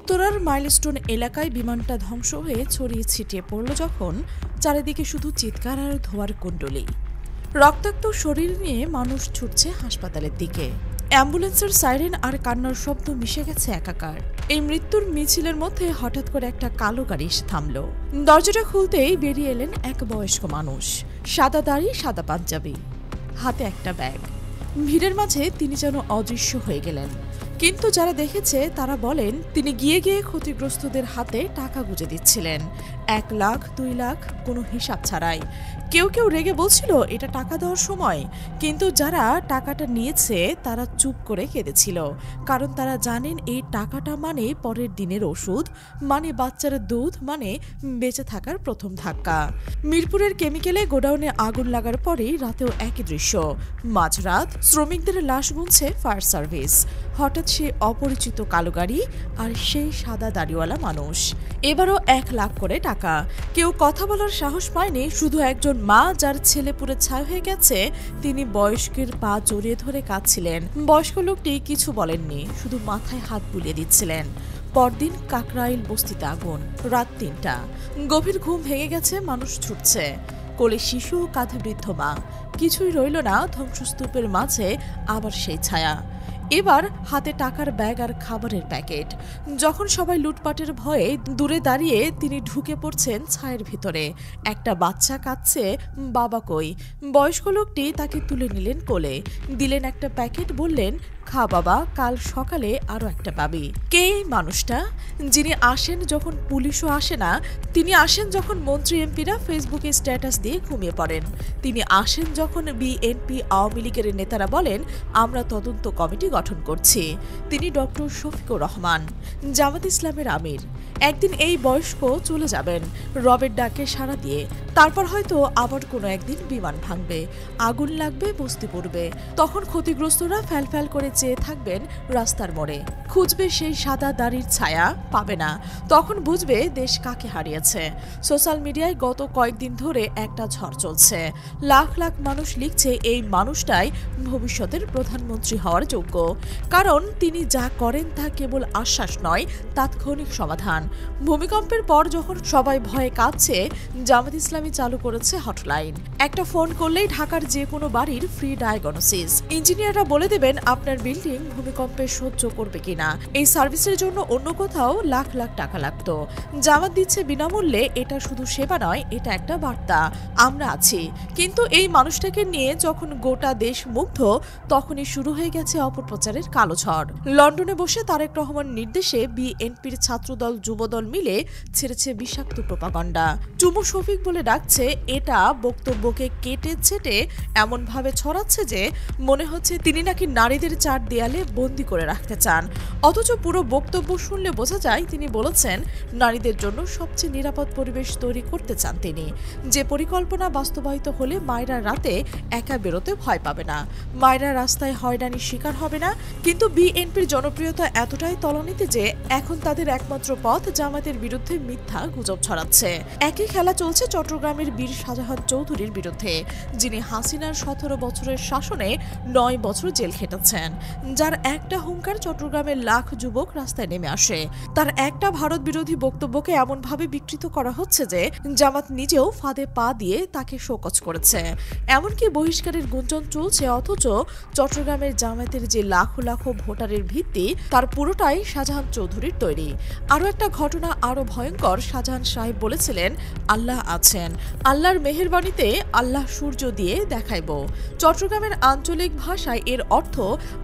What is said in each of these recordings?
উত্তরার মাইলস্টোন এলাকায় বিমানটা ধ্বংস হয়ে ছড়িয়ে ছিটিয়ে পড়ল যখন চারিদিকে শুধু চিৎকার আর ধোঁয়ার কুণ্ডলী। রক্তাক্ত শরীর নিয়ে মানুষ ছুটছে হাসপাতালের দিকে। অ্যাম্বুলেন্সের সাইরেন আর কান্নার শব্দ মিশে গেছে একাকার। এই মৃত্যুর মিছিলের মধ্যে হঠাৎ করে একটা কালো গাড়ি এসে থামল। দরজাটা খুলতেই বেরিয়ে এলেন এক বয়স্ক মানুষ, সাদা দাড়ি, সাদা পাঞ্জাবি, হাতে একটা ব্যাগ। ভিড়ের মাঝে তিনি যেন অদৃশ্য হয়ে গেলেন। কিন্তু যারা দেখেছে তারা বলেন তিনি গিয়ে গিয়ে ক্ষতিগ্রস্তদের হাতে টাকা গুঁজে দিচ্ছিলেন, 1 লাখ 2 লাখ, কোনো হিসাব ছাড়াই। কেউ কেউ রেগে বলছিল এটা টাকা দেওয়ার সময়, কিন্তু যারা টাকাটা নিয়েছে তারা চুপ করে কেঁদেছিল, কারণ তারা জানেন এই টাকাটা মানে পরের দিনের ওষুধ, মানে বাচ্চার দুধ, মানে বেঁচে থাকার প্রথম ধাক্কা। মিরপুরের কেমিক্যালে গোডাউনে আগুন লাগার পরেই রাতেও একই দৃশ্য। মাঝরাত শ্রমিকদের লাশ গুনছে ফায়ার সার্ভিস। হঠাৎ সে অপরিচিত কালো গাড়ি আর সেই সাদা দাড়িওয়ালা মানুষ। এবারও 1 লাখ করে টাকা। কেউ কথা বলার সাহস পায়নি, শুধু একজন মা যার ছেলে পুরে ছাই হয়ে গেছে, তিনি বয়স্কের পা জড়িয়ে ধরে কাঁদছিলেন। বয়স্ক লোকটি কিছু বলেননি, শুধু মাথায় হাত বুলিয়ে দিচ্ছিলেন। পরদিন কাকরাইল বস্তিতে আগুন, রাত 3টা। গভীর ঘুম ভেঙে গেছে, মানুষ ছুটছে, কোলে শিশু, কাঁধে বৃদ্ধ মা। কিছুই রইল না, ধ্বংসস্তূপের মাঝে আবার সেই ছায়া। এবার হাতে টাকার ব্যাগ আর খাবারের প্যাকেট। যখন সবাই লুটপাটের ভয়ে দূরে দাঁড়িয়ে, তিনি ঢুকে পড়ছেন ছায়ের ভিতরে। একটা বাচ্চা কাঁদছে, বাবা কই? বয়স্ক লোকটি তাকে তুলে নিলেন কোলে, দিলেন একটা প্যাকেট, বললেন খা বাবা, কাল সকালে আরো একটা পাবি। কে এই মানুষটা? যিনি আসেন যখন পুলিশও আসে না, তিনি আসেন যখন মন্ত্রী এমপিরা ফেসবুকে স্ট্যাটাস দিয়ে ঘুমিয়ে পড়েন, তিনি আসেন যখন বিএনপি আওয়ামী লীগের নেতারা বলেন আমরা তদন্ত কমিটি গঠন করছি। তিনি ডক্টর শফিকুর রহমান, জামাত ইসলামের আমির। একদিন এই বয়স্ক চলে যাবেন রবের ডাকে সাড়া দিয়ে। তারপর হয়তো আবার কোনো একদিন বিমান ভাঙবে, আগুন লাগবে, বস্তি পড়বে। তখন ক্ষতিগ্রস্তরা ফ্যাল করে চেয়ে থাকবেন রাস্তার মোড়ে, খুঁজবে সেই সাদা দাড়ির ছায়া, পাবে না। তখন বুঝবে দেশ কাকে হারিয়েছে। সোশ্যাল মিডিয়ায় গত কয়েকদিন ধরে একটা ঝড় চলছে। লাখ লাখ মানুষ লিখছে এই মানুষটাই ভবিষ্যতের প্রধানমন্ত্রী হওয়ার যোগ্য, কারণ তিনি যা করেন তা কেবল আশ্বাস নয়, তাৎক্ষণিক সমাধান। ভূমিকম্পের পর যখন সবাই ভয়ে কাঁপছে, জামাত ইসলামী চালু করেছে হটলাইন। একটা ফোন করলেই ঢাকার যে কোনো বাড়ির ফ্রি ডায়াগনোসিস। ইঞ্জিনিয়াররা বলে দেবেন আপনার বিল্ডিং ভূমিকম্পে সহ্য করবে কিনা। এই সার্ভিসের জন্য অন্য কোথাও লাখ লাখ টাকা লাগতো, জামাত দিচ্ছে বিনামূল্যে। এটা শুধু সেবা নয়, এটা একটা বার্তা, আমরা আছি। কিন্তু এই মানুষটাকে নিয়ে যখন গোটা দেশ মুগ্ধ, তখনই শুরু হয়ে গেছে অপপ্রচারের কালো ঝড়। লন্ডনে বসে তারেক রহমান নির্দেশে বিএনপির ছাত্রদল যুবদল মিলে ছেড়েছে বিষাক্ত প্রোপাগান্ডা। চুমু শফিক বলে ডাকছে, এটা বক্তব্যকে কেটে ছেটে এমনভাবে ছড়াচ্ছে যে মনে হচ্ছে তিনি নাকি নারীদের 4 দেয়ালে বন্দি করে রাখতে চান। অথচ পুরো বক্তব্য শুনলে বোঝা যায় তিনি বলেছেন নারীদের জন্য সবচেয়ে নিরাপদ পরিবেশ তৈরি করতে চান তিনি। যে পরিকল্পনা বাস্তবায়িত হলে মায়েরা রাতে একা বেরোতে ভয় পাবে না, মায়েরা রাস্তায় হয়রানির শিকার হবে না। কিন্তু বিএনপির জনপ্রিয়তা এতটাই তলানিতে যে এখন তাদের একমাত্র পথ জামাতের বিরুদ্ধে মিথ্যা গুজব ছড়াচ্ছে। একই খেলা চলছে চট্টগ্রামের বীর শাহজাহান চৌধুরীর বিরুদ্ধে, যিনি হাসিনার 17 বছরের শাসনে 9 বছর জেল খেটেছেন, যার একটা হুঙ্কার চট্টগ্রামের লাখ যুবক রাস্তায় নেমে আসে। তার একটা ভারত বিরোধী বক্তব্যকে এমনভাবে বিকৃত করা হচ্ছে যে জামাত নিজেও ফাঁদে পা দিয়ে তাকে শোকজ করেছে। এমনকি বহিষ্কারের গুঞ্জন চলছে, অথচ চট্টগ্রামের জামাতের যে লাখো লাখো ভোটারের ভিত্তি, তার পুরোটাই শাহজাহান চৌধুরীর তৈরি। আরও একটা ঘটনা আরো ভয়ঙ্কর। শাহজাহান সাহেব বলেছিলেন আল্লাহ আছেন, আল্লাহর মেহেরবানিতে আল্লাহ সূর্য দিয়ে দেখাইব। চট্টগ্রামের আঞ্চলিক ভাষায় এর অর্থ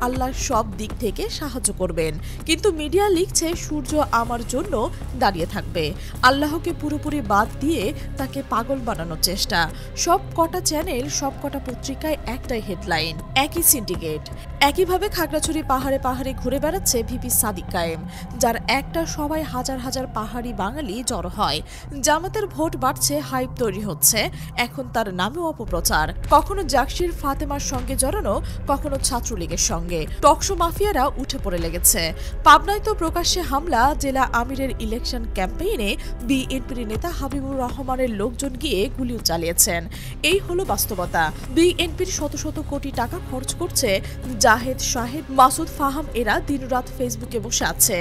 আল্লাহ সব দিক থেকে সাহায্য করবেন। কিন্তু মিডিয়া লিখছে সূর্য আমার জন্য দাঁড়িয়ে থাকবে। আল্লাহকে পুরোপুরি বাদ দিয়ে তাকে পাগল বানানোর চেষ্টা। সব কটা চ্যানেল, সব কটা পত্রিকায় একটাই হেডলাইন, একই সিন্ডিকেট। একইভাবে খাগড়াছড়ি পাহাড়ে পাহাড়ে ঘুরে বেড়াচ্ছে ভিপি সাদিক কায়েম, যার একটা সবাই হাজার হাজার পাহাড়ি বাঙালি জড়ো হয়। জামাতের ভোট বাড়ছে, হাইপ তৈরি হচ্ছে, এখন তার নামেও অপপ্রচার। কখনো জাকসির ফাতেমার সঙ্গে জড়ানো, কখনো ছাত্রলীগের সঙ্গে। টকশো মাফিয়ারা উঠে পড়ে লেগেছে। পাবনায় তো প্রকাশ্যে হামলা, জেলা আমিরের ইলেকশন ক্যাম্পেইনে বিএনপির নেতা হাবিবুর রহমানের লোকজন গিয়ে গুলিও চালিয়েছেন। এই হলো বাস্তবতা। বিএনপির শত শত কোটি টাকা খরচ করছে জাহেদ, শাহেদ, মাসুদ, ফাহাম এরা দিনরাত ফেসবুকে বসে আছে।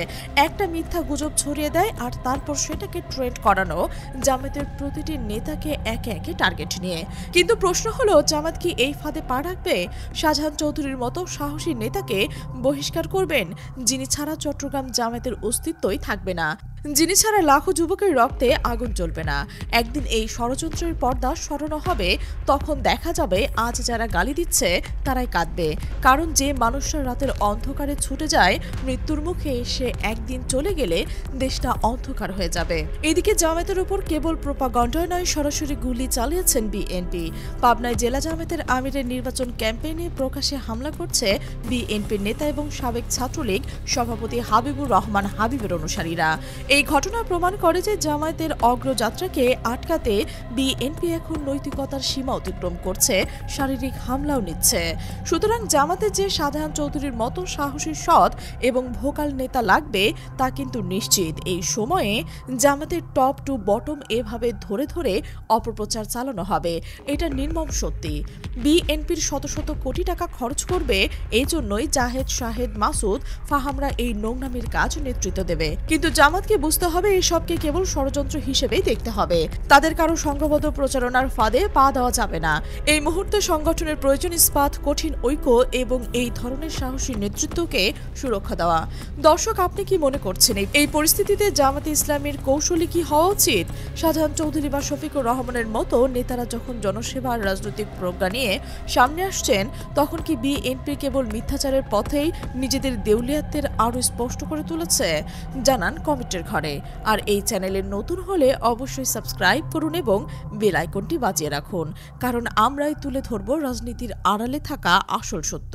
একটা মিথ্যা গুজব ছড়িয়ে দেয় আর তারপর সেটাকে ট্রেন্ড করানো জামায়াতের প্রতিটি নেতাকে একে একে টার্গেট নিয়ে। কিন্তু প্রশ্ন হলো, জামায়াত কি এই ফাঁদে পা রাখবে? শাহজাহান চৌধুরীর মতো সাহসী নেতাকে বহিষ্কার করবেন, যিনি ছাড়া চট্টগ্রাম জামায়াতের অস্তিত্বই থাকবে না, যিনি ছাড়া লাখো যুবকের রক্তে আগুন জ্বলবে না। একদিন এই ষড়যন্ত্রের পর্দা সরানো হবে, তখন দেখা যাবে আজ যারা গালি দিচ্ছে তারাই কাঁদবে। কারণ যে মানুষরা রাতের অন্ধকারে ছুটে যায় মৃত্যুর মুখে, সে একদিন চলে গেলে দেশটা অন্ধকার হয়ে যাবে। এদিকে জামায়াতের উপর কেবল প্রোপাগান্ডায় নয়, সরাসরি গুলি চালিয়েছেন বিএনপি। পাবনায় জেলা জামায়াতের আমিরের নির্বাচন ক্যাম্পেইনে প্রকাশ্যে হামলা করছে বিএনপির নেতা এবং সাবেক ছাত্রলীগ সভাপতি হাবিবুর রহমান হাবিবের অনুসারীরা। এই ঘটনা প্রমাণ করে যে জামায়াতের অগ্রযাত্রাকে আটকাতে বিএনপি এখন নৈতিকতার সীমা অতিক্রম করছে, শারীরিক হামলাও নিচ্ছে। সুতরাং জামায়াতের যে শাহজাহান চৌধুরীর মতো সাহসী, সৎ এবং ভোকাল নেতা লাগবে তা কিন্তু নিশ্চিত। এই সময়ে জামায়াতের টপ টু বটম এভাবে ধরে ধরে অপপ্রচার চালানো হবে, এটা নির্মম সত্যি। বিএনপির শত শত কোটি টাকা খরচ করবে, এই জন্যই জাহেদ, শাহেদ, মাসুদ, ফাহামরা এই নোংরামির কাজ নেতৃত্ব দেবে। কিন্তু জামায়াতকে বুঝতে হবে এসবকে কেবল ষড়যন্ত্র হিসেবেই দেখতে হবে। তাদের কারো সংঘবদ্ধ প্রচারণার ফাঁদে পা দেওয়া যাবে না। এই মুহূর্তে সংগঠনের প্রয়োজন ইস্পাত, কঠিন ঐক্য এবং এই ধরনের সাহসী নেতৃত্বকে সুরক্ষা দেওয়া। দর্শক, আপনি কি মনে করছেন এই পরিস্থিতিতে জামায়াতে ইসলামীর কৌশলী কি হওয়া উচিত? শাহজাহান চৌধুরী বা শফিকুর রহমানের মতো নেতারা যখন জনসেবার রাজনৈতিক প্রজ্ঞা নিয়ে সামনে আসছেন, তখন কি বিএনপি কেবল মিথ্যাচারের পথেই নিজেদের দেউলিয়াত্বের আরও স্পষ্ট করে তুলেছে? জানান কমেন্টের ঘরে। আর এই চ্যানেলে নতুন হলে অবশ্যই সাবস্ক্রাইব করুন এবং বেল আইকনটি বাজিয়ে রাখুন, কারণ আমরাই তুলে ধরব রাজনীতির আড়ালে থাকা আসল সত্য।